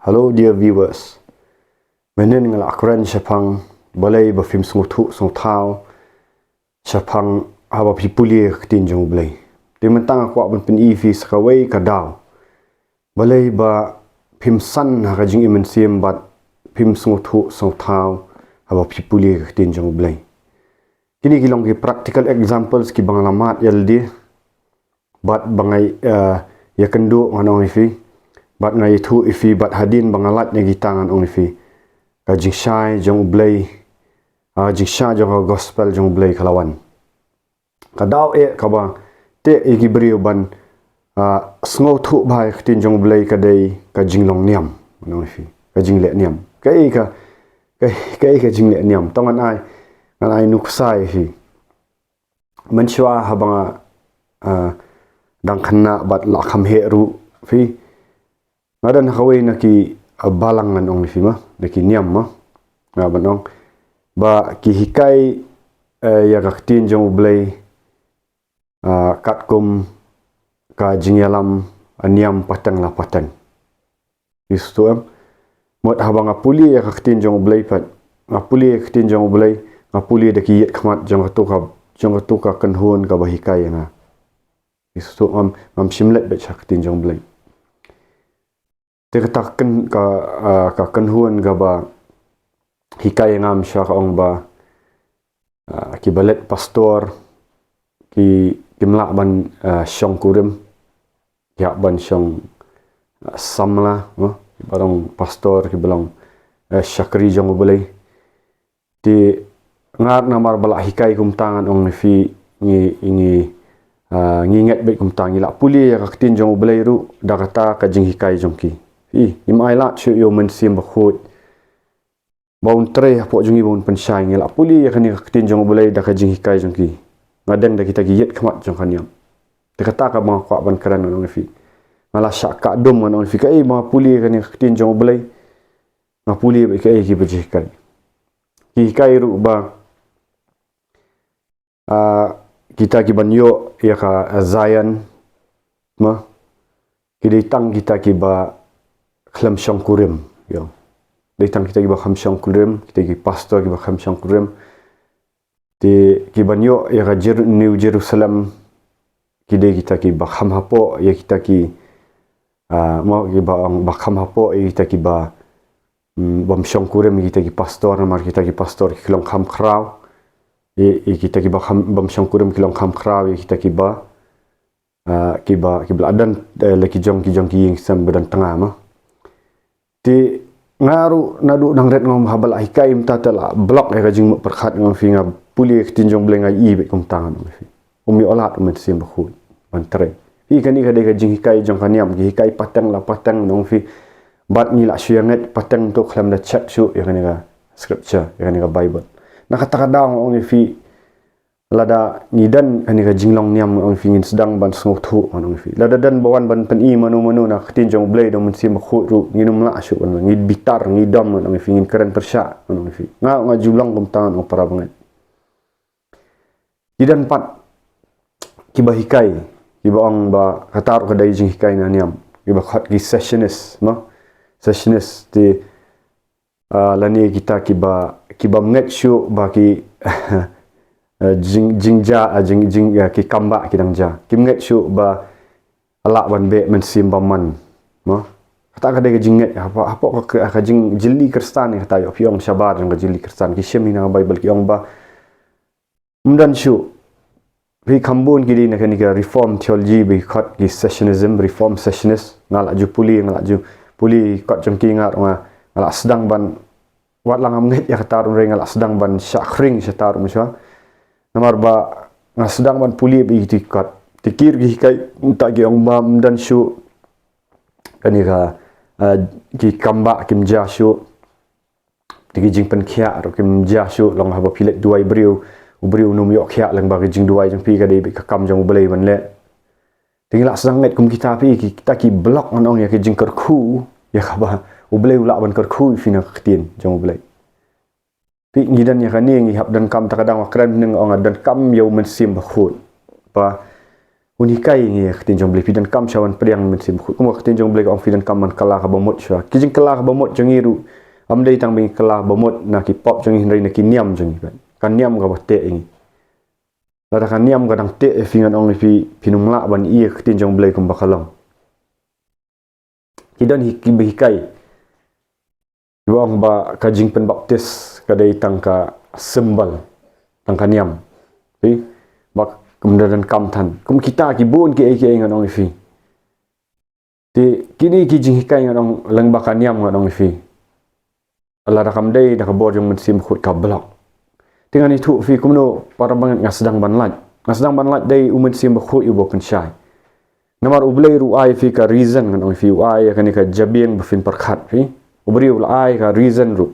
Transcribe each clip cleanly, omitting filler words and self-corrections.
Hello dear viewers. Menen ngal akran shapang balai ba film sungthu sungthau shapang haba pipuli tin jong blai. Ti mentang aku ban pen EV sakawai kadau. Balai ba film san ha jing imen sim bat film sungthu sungthau haba pipuli tin jong blai. Kini kilong ki practical examples ki banglamat yaldi bat bangai ya kendo nganong ifi bat ngai thu ifi bat hadin bangalat ne gitangan ong ifi ka jing shai jong blai jing sha jong gospel jong blai kalawan kadau ka ba te igi brio ban sngo thu bai khtin jong blai ka dei ka jing long niam ong ifi ka jing le niam kai ka jing le niam tongan ai nuksai hi manchwa habanga dang khanna bat la kham he ru fi ngadan hawai naki balangan ong ifi ma naki niam ma ngabanong ba ki hikai ya kaktin jong blai katkum ka jingyalam niam patang la patang istu am mot habanga puli ya kaktin jong blai pat ngapuli ya kaktin jong blai ngapuli de ki yet khmat jong tu ka kanhun ka bahikai nga istu am shimlet be kaktin jong blai tekatakan ka kanhuan ga ba hikay ngam siya kaong ba ki balet pastor ki kimla ban syong kurim ya ban syong samla barang pastor ki belong syakri jong boleh ti ngar namar bala hikay kumtangan ong fi ngi nginget bet kumtang ila puli ya kaktin jong boleh ru dakata ka jing hikay jong ki imai la chu yo men sim bakhut baun tre po jungi baun pensyai ngela puli ya kani kaktin jong boleh da ka jing hikai jong ki ngadeng da kita giyet khamat jong kaniam te kata ka ma kwa ban karan nong fi mala syak ka dom nong fi kai ma puli kani kaktin jong boleh ma puli ba kai ki bajih kai ki hikai ru ba kita ki banyo ya ka Zion ma ki tang kita ki ba khlam syong kurim yo datang kita giba kham syong kurim kita gi pastor giba kham syong kurim ti gibanyo ya New Jerusalem kide kita ki ba kham hapo ya kita ki mau giba ang ba kham hapo ya kita ki ba bam syong kurim kita ki pastor namar kita ki pastor kilong kham khrau ya kita ki ba kham bam syong kurim kilong kham khrau ya kita ki ba adan leki jong ki ying sam badan tengah mah ti ngaru nadu nang ret ngom habal hikai mtatala blok e rajing perkhat ngom finga puli tinjong blenga i be kum tangan fi umi olat umet sim khu mantre hi kani kade rajing hikai jong kaniam gi hikai patang la patang nong fi bat ni la syanget patang to khlam da chat su ya kani ga scripture ya kani ga bible na kata kadang ong fi lada nidan ani ga jinglong niam ong fi ngin sedang ban sngok thu ong fi lada dan bawan ban pen i manu na khtin jong blai dong sim khu ru nginum la su ong ngid bitar ngidam ong fi ngin keren persya ong fi nga julang kum tangan ong para banget nidan pat kiba hikai kiba ong ba katar ka dai jing hikai na niam kiba khat gi sessionist ti lani kita kiba nget su ba ki jingja ki kamba kidang ja kim nget shu ba ala ban be men sim baman no kata ka de jinget apa ka jing jili kristan ni kata yo piong shabar jong jili kristan ki shemi na bible ki ong ba mdan shu vi kambun ki di na kan ka reform theology bi khat ki sessionism reform sessionist ngala ju puli kat jong ki ngat ngala sedang ban wat lang nget ya kata rung ngala sedang ban syakring setar muswa namar ba nga sedang ban puli bi tikat tikir gi kai unta gi ong mam dan shu kani ga gi kamba kim ja shu tigi jing pen khia ro kim ja shu long haba pilet duai briu num yo khia lang ba gi jing duai jang pi ga dei bi ka kam jang boleh ban le tingla sedang net kum kita pi kita ki blok on ong ya ki jing kar khu ya ka ba boleh ula ban kar khu fina khtin jang boleh pi ngidan ya kani ngi hab dan kam takadang wakran ning ong dan kam yo men sim bakhut pa unikai ni ketin jong beli pidan kam shawan priang men sim khut kuma ketin jong beli ong pidan kam man kala ka bomot sha kijing kala ka bomot jong iru amdei tang bing kala bomot na ki pop jong hindai na ki niam jong kan niam ka bote ini lada kan niam ka dang te fingan ong pinung la ban iya ketin jong beli kum bakalong kidan hikai Luang ba kajing pen baptis kadai tangka sembal tangka niam. Pi bak kemudian kam tan. Kum kita ki bun ki ngan ong ifi. Ti kini ki jing hikai ngan ong lang baka niam ngan ong ifi. Allah rakam dai dak bor jong mensim khut ka blok. Dengan itu fi kumno para banget ngasdang banlat. Ngasdang banlat dai umen sim khut yu bokan syai. Namar ublai ru ai fi ka reason ngan ong ifi ai kan ka jabieng bafin perkhat fi. Uberi ulai ka reason ru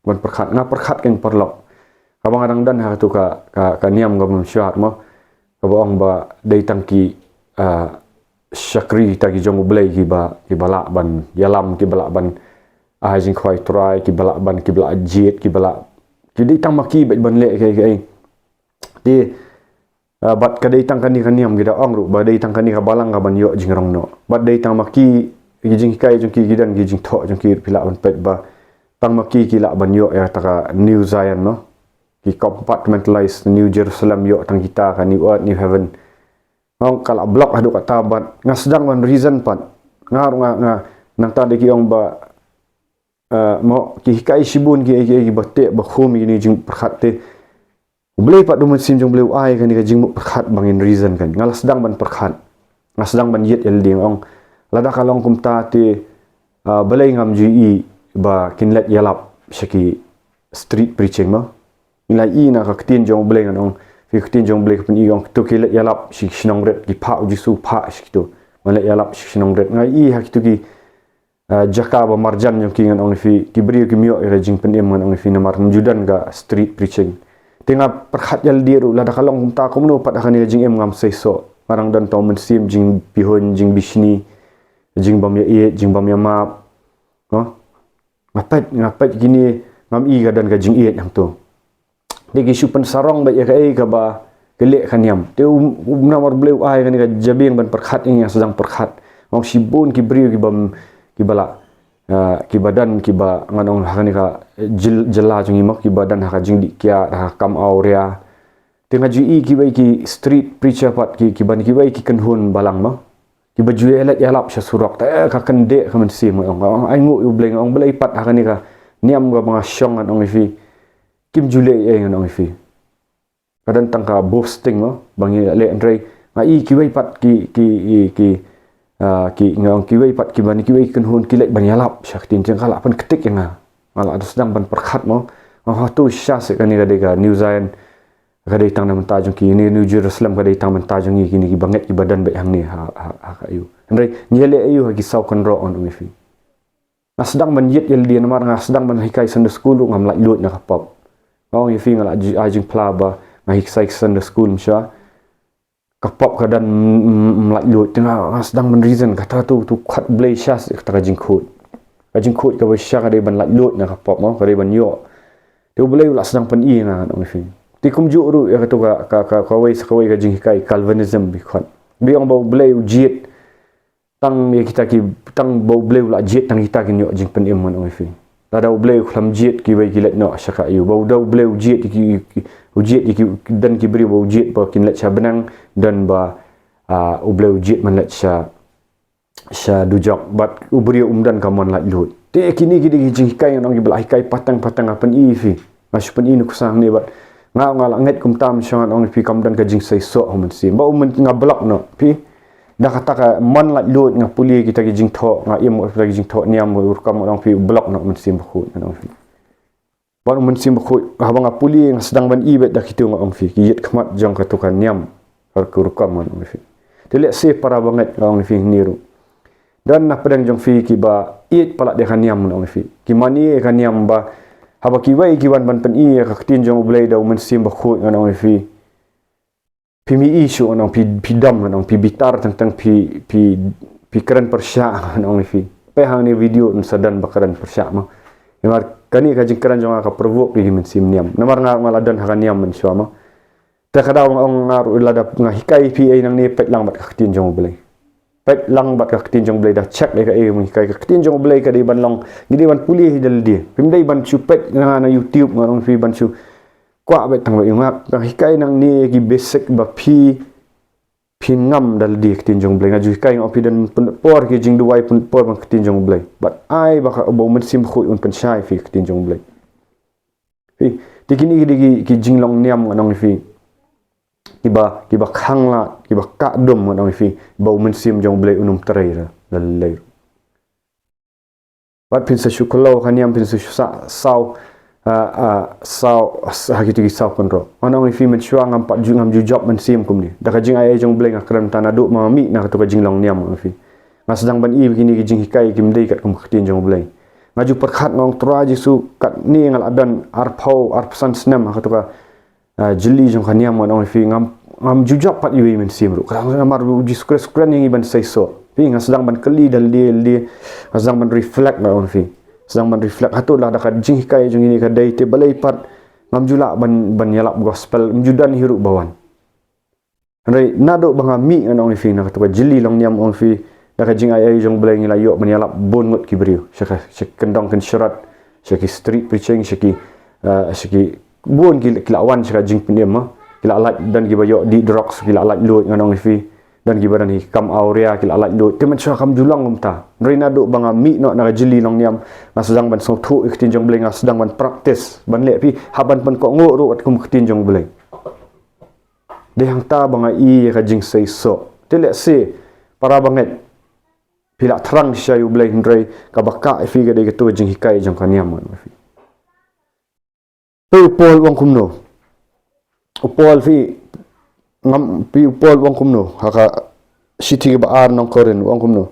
ban perkhat nga perkhat keng perlok kabang adang dan ha tu ka niam ga syat mo ka bong ba dei tangki syakri ta ki jong ublei ki bala ban yalam ki bala ban jing khoi try ki bala ban ki bala jet ki bala ki dei tang maki ban le ke di bat ka dei tang kan ni kan niam gida ong ru ba dei tang kan ni ka balang ga ban yo jing rong no bat dei tang maki gijing kai jong ki gidan gijing tho jong ki pila ban pet ba tang maki ki la ban yo ya taka New Zion no ki compartmentalized New Jerusalem yo tang kita kan New Earth New Heaven ngong kala blok adu kata ban ngasdang ban reason pat nga nang ta de ki ong ba mo ki kai sibun ki batte ba khum ni jing perkhat te boleh pat du sim jong boleh ai kan ni jing mu perkhat bangin reason kan ngalasdang ban perkhat ngasdang ban yet elding ong lada kalong kumta ti balai ngam ji ba kinlet yalap shaki street preaching ma ila na ka ktin jong balai ngang fi ktin jong balai pun iong to kilet yalap shi shinong ret ki pa uji su pa shikito mala yalap shi shinong ret ngai ha kitu ki jaka ba marjan jong ki ngang fi ki bri ki mio ira jing pen em ngang fi namar judan ga street preaching tinga perkhat yal diru lada kalong kumta kumno pat akan ni jing em ngam seiso marang dan to men sim jing bihon jing bisni jing bam ya jing bam ya map no ngapat gini ngam i ga dan ga jing yang tu digi supen sarong ba ya ka ba gelek kan yam te namar bleu ai kan ga jabing ban perkhat yang sedang perkhat ngong sibun ki bri ki bam ki bala ki badan ki ba nganong hakani ka jela jing imak ki badan ha jing di kya ha kam aurea tengah ji ki bai ki street preacher pat ki ban ki bai ki kanhun balang ma ki baju elat yalap sya surak ta ka kende ka men sim ong ai ngu yu bleng ong blai pat hakani ka niam ga mga syong an ong ifi kim jule an ong ifi kadan tangka boasting mo bangi le andrei ngai ki bai pat ki ngong ki bai pat ki ban ki bai kan hun ki let ban yalap syaktin jeng kala pan ketik yang mala ada sedang ban perkhat mo ha tu sya se kan ni ga New Zion kadai tang nam ta jong ki ni New Jerusalem kadai tang man ta jong ki ni ki banget ki badan ba hang ni ha ka ayu andrei nyele ayu ha ki sau kan ro on umifi nasdang man yet yel dia namar ngasdang man hikai Sunday school ngam lak lut na kapap ngong ifi ngala ajing plaba ngai hikai Sunday school msha kapap kadan lak lut tengah ngasdang man reason kata tu khat blai syas kata jing khut ka ba sya kadai ban lak lut na kapap mo kadai ban yo tu boleh lak sedang pan i na umifi tikum ju ru ya tu ka wai ka jing hikai Calvinism bi khat bi ong bau blai ujiet tang ya kita ki tang bau blai la jet tang kita ki nyok jing pen em man ong fi la dau blai khlam jet ki bai ki let no syaka yu bau dau blai jet ki ujiet ki dan ki beri bau jet ba kin let sya benang dan ba blai jet man let sya dujak bat ubri umdan kamon la lut te kini ki jing hikai ong ki bla hikai patang apan i fi masu pen i nu kusang ni bat nga nget kum tam syangat ong pi kam dan ka jing sai so hom si ba nga blok no pi dah kata ka man la lut nga puli kita ki jing tho nga im kita ki jing tho niam ur kam ong pi blok no men sim khu ong fi ba men sim khu ha nga puli nga sedang ban i bet dah kitu nga ong fi ki yet khmat jong ka tu kan niam ar ku kam ong fi tele se para banget ong fi niru dan na pedang jong fi ki ba it pala de kan niam ong fi ki mani kan niam ba haba ki wai ki ban pen i ka tin jong blai da men sim ba khu nga ong fi PMI isu anong pidam anong pibitar tentang pi keren persya anong fi pe hang ni video sadan bakaran persya ma yamar kani ka jing keren jong ka provoke pi men sim niam namar nga maladan ha niam men syama Terkadang orang ngaruh lada hikai pi nang ni pet lang bat katin jong belai. Pet lang bat katin jong belai dah check dekat hikai katin jong belai ka di ban long. Jadi ban pulih dal dia. Pimdai ban chu pet na YouTube ngarong fi ban chu. Kwa bet tang ngak hikai nang ni gi basic ba pi ngam dal di katin jong belai ngaju hikai ngopi dan por ki jing duai pun por ban katin jong belai. Bat ai ba ka bo men sim khu un pen shai fi katin jong belai. Fi tikini ki jing long niam ngarong fi. Kiba khangla kiba ka dom ngon fi bau mensim jong blai unum terai ra lalai pat pin sa syukolo kaniam pin sa sau hakiti sau konro onong fi men syuang am pat jungam ju job mensim kum ni da ka jing ai jong blai ngakran tanah duk mami na ka jing long niam fi ngas sedang ban i begini jing hikai kim dei kat kum khatin jong blai ngaju perkhat ngong tra jisu kat ni ngal adan arpau arpsan snam ka jeli jong khaniam mon fi ngam jujak pat yui men sim ru kadang amar uji skren yang iban sai so pi ngas sedang ban keli dal dia sedang ban reflect na on fi sedang ban reflect hatulah dak jing hikai jong ini ka dai te balai pat ngam jula ban yalap gospel mjudan hiru bawan andai nado bang mi on fi na ka jeli long niam on fi dak jing ai jong belai ngila yo ban yalap bon ngot kibriu syek kendong ken syarat syeki street preaching syeki bon kilawan syek jing pendiam kila alat dan giba yo di drugs kila alat load nganong fi dan giba dan hikam aurea kila alat load temen syah kam julang umta rina do banga mi no na jeli long niam na sedang ban so thu iktin jong bleng sedang ban praktis ban le pi haban pen ko ngo ru at kum iktin jong bleng de hang ta banga i ka jing sei so te le se para banget pila terang syayu bleng ndrei ka baka fi ga de to jing hikai jong kaniam mon fi tu pol wong kumno upol fi ngam pi upol wong kumno haka siti ba ar nong koren wong kumno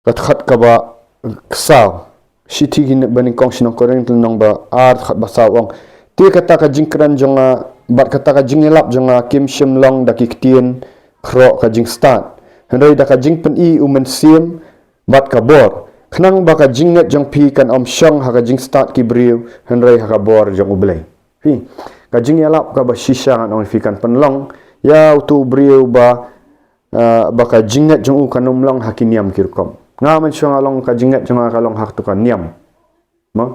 khat ka ba saw siti gin baning kong sinong koren nong ba ar khat ba saw wong ti kata ka jingkran jonga bat kata ka jingelap jonga kim shim long dakik kro ka jing start hendai da ka jing pen i umen sim bat ka bor khnang ba ka jinget jong pi kan om shong haka jing start ki briu hendai haka bor jong ublei fi ka jing yalap ka ba shisha ngon fikan penlong ya tu briu ba ka jinget jong u kanom long hakiniam kirkom ngaman syong along ka jinget jong ka long hak tu kan niam ma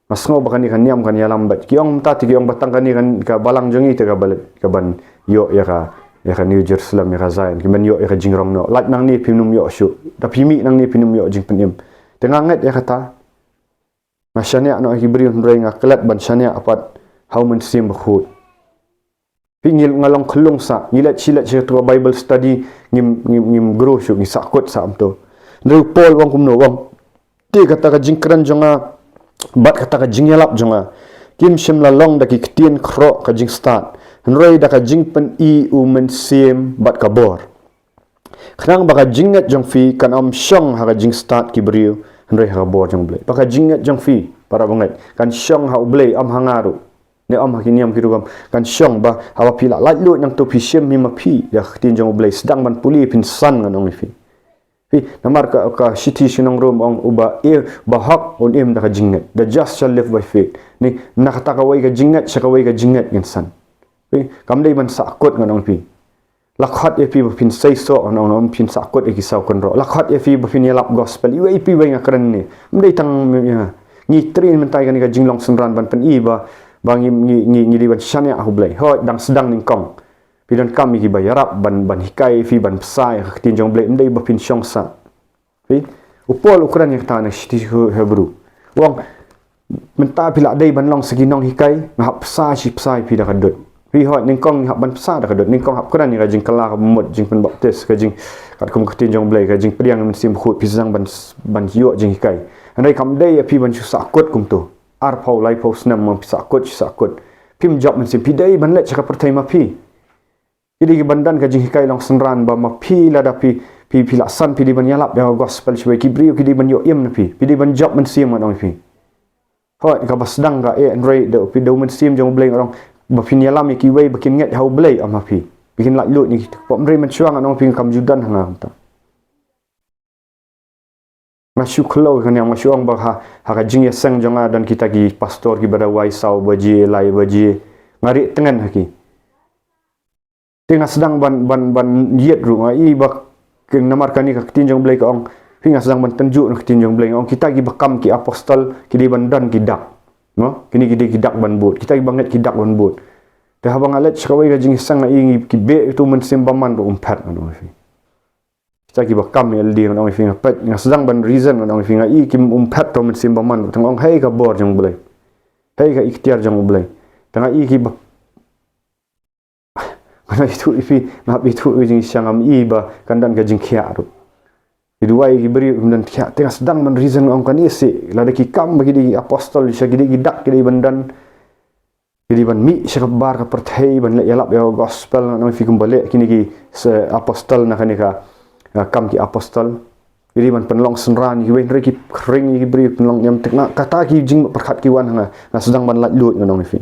masngo ba kan niam kan yalam ba kiong ta ti kiong batang kan ka balang jong i te ka balet ka ban yo ya ka New Jerusalem ya ka Zion ki ban yo ya ka jingrong no lat nang ni pinum yo syu da pimi nang ni pinum yo jing penim tengah nget ya kata masyania no ki briu ndrei ngaklet ban syania apat how men sim bakhut pingil ngalong khlung sa ngilat silat tu Bible study ngim grow syu ngi sakut sam to ndru pol wong kumno wong ti kata ka jingkran jonga bat kata ka jingelap jonga kim shim la long da ki ktien kro ka jing start nroi da ka jing pen i u men sim bat ka bor khnang ba ka jinget jong fi kan om shong ha ka jing start ki briu nroi ha bor jong ble ba ka jinget jong fi para banget kan shong ha ble am hangaru ne om hakiniam kirugam kan syong ba hawa pila lait lut nang to pisiam mi mapi ya tin jong blai sedang ban puli pin san ngan ong fi namar ka city sinong rom ong uba ba hak on im da jinget the just shall live by faith ni nakata ka wai ka jinget sa ka wai ka jinget ngan san kam dei ban sakut ngan ong fi lakhat e pi pin sai so on pin sakut e kisau kon ro lakhat e pi pin yalap gospel i pi wai ngakran ni mdei tang ni trin mentai kan ka jinglong senran ban pen i ba bang ngi diban syania hublai hoi dang sedang ningkong pidan kami ki bayarap ban hikai fi ban psai tin jong blai ndai ba pin syong sa fi upol ukuran yang ta na shiti hebru wong menta pila dai ban long segi nong hikai ngap psai si psai pi da kadut fi hoi ningkong hap ban psai da kadut ningkong hap kuran ni ka jing kala ka mut jing pen baptis ka jing kat kum tin jong blai ka jing priang men sim khut pisang ban yo jing hikai andai kam dai pi ban su sakut kum tu arpau lai pau snam mam sakut pim job men sim pidai ban let cakap pertai mapi idi ki bandan ka jing hikai long senran ba mapi la da pi laksan pi di ban yalap ya gospel shwe ki briu ki di ban yo yem na pi di ban job men sim man ong pi hoi ka basdang ka e andrei de pi do men sim jong bleng orang ba pin yalam ki wei bakin nget hau blei am pi bikin lak lut ni pom rei men chuang anong pi kam judan hanga ta masyu khlo kan yang masyuang ba ha ka jing ya sang jonga dan kita ki pastor ki bada wai sau baji lai baji ngari tengan haki tengah sedang ban yet ru ai ba ken namar kani ka tinjong blai ka ong finga sedang ban tenju na tinjong blai ong kita gi bakam ki apostol ki di bandan ki dak no kini ki dak ban but kita gi banget ki dak ban but te habang alet skawai ga jing sang ai ki be itu men simbaman ru umpat no fi kita gi bakam el di no finga pet nga sedang ban reason no finga i ki umpat to men simbaman tang ong hei ka bor jong blai hei ka ikhtiar jong blai tang i ki mana itu ifi ngap itu jing siang am iba kandan ka jing khia ru diduai ki beri dan khia tengah sedang man reason ong kan isi la de ki kam bagi di apostol sya gidi gidak gidi bandan gidi ban mi sya bar ka perthai ban le yalap ya gospel na fi kumbale kini ki apostol na kanika kam ki apostol gidi ban penlong senran ki wen ki kring ki beri penlong nyam tekna kata ki jing perkhat ki wan nga sedang ban lat lut nong fi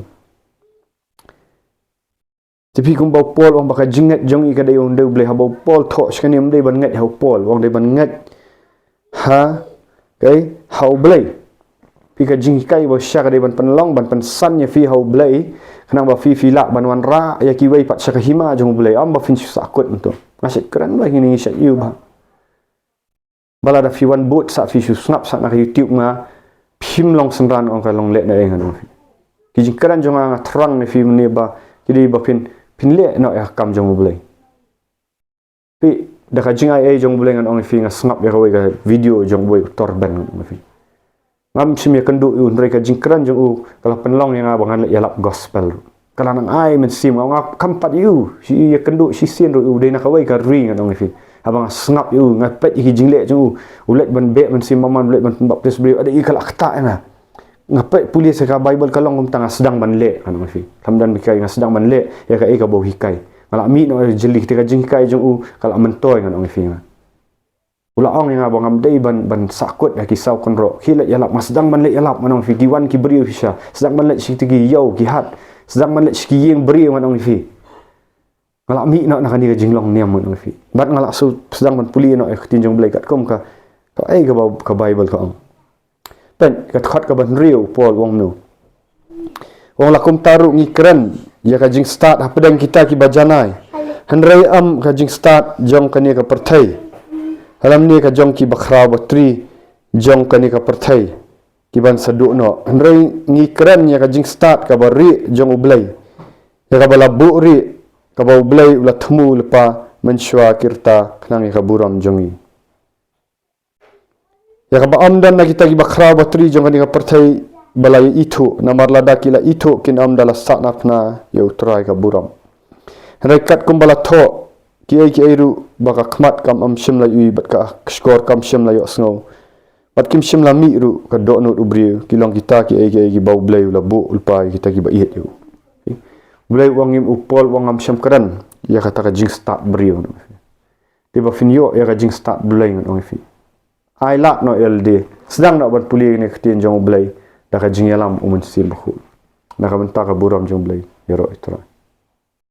tapi kum bau pol wang baka jingat jong i kadai on deu bleh bau pol tho skani am dei ban ngat hau pol wang dei ban ngat ha kai hau blei pi ka jing kai bo sya kadai ban penlong ban pensan nya fi hau blei kenang ba fi la ban wan ra ya ki wei pat sya hima jong blei am ba fin sakut untuk nasib keren ba hini sya yu ba bala da fi wan bot sa fi snap sa na youtube nga phim long senran ong ka long le na engan ki jing keren jong nga terang ni fi ne ba jadi ba pin le no ya kam jong blai pi da ka jing ai jong blai ngan ong fi nga snap ya ka video jong boy torban ngam fi ngam sim ya kendu un re ka jing kran jong u kala penlong yang abangan le yalap gospel kala nang ai men sim ngam kampat yu si ya kendu si sien ru de na ka wai ka ring ngam fi abang snap yu ngapet hi jing le jong u ulet ban be men sim maman ulet ban baptis beliau ada ikal akta na ngapet pulis ka bible kalong um tanga sedang ban le kan fi hamdan bikai nga sedang ban le ya ka bau hikai ngala mi no jeli tika jing hikai jong u kala mentoy kan ong fi nga ula ong nga bang dei ban sakut ya kisau konro khila yalap mas sedang ban le yalap manong fi giwan ki beri fisha sedang ban le si tigi yau ki hat sedang ban le si yeng beri man ong fi ngala mi no na kan ni jinglong niam man ong fi bat ngala sedang ban puli no tinjong blai kat kom ka ai ka bau ka bible ka ong pen kat khat ka ban riu pol wong nu wong lakum taru ngi keren ya ka jing start apedang kita ki bajanai hanrai am ka jing start jong kani ka perthai halam ni ka jong ki bakhra batri jong kani ka perthai ki ban sadu no hanrai ngi keren ya ka jing start ka bari jong ublai ya ka bala bu ri ka ba ublai ula thmu lepa menshwa kirta khnang ka buram jongi ya ka am dan na kita gi bakhra batri jong kani ka perthai balai itu namar lada kila itu kin am dala saknapna ya utrai ka buram rekat kumbala tho ki ai ru baka khmat kam am shim la ui bat ka skor kam shim la yo sngo bat kim shim la mi ru ka do no ubri kilong kita ki ai bau blai la bu ulpa kita ki ba iet yu blai wangim upol wangam sham kran ya kata ka jing start bri no tiba finyo ya ka jing start blai no fi ai lak no ld sedang nak ban puli ni ketin jong blai da ka jing yalam umun sim khu da ka benta ka buram jong blai ya ro itra